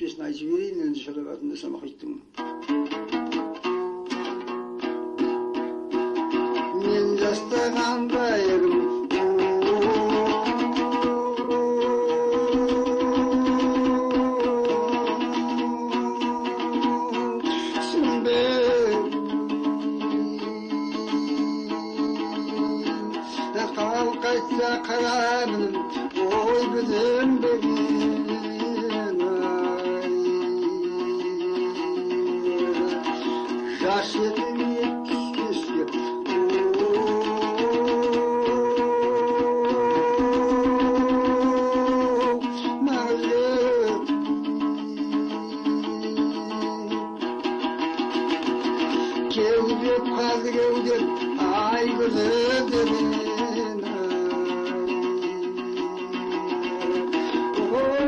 Песня «Айчверин» шалаватында самахиттың. Мен жастағанда едім, сенбе қалқайтса қарамын, ой білінбеген жас етіне түскеске кеудеп қалды кеудеп ай күзетінен ой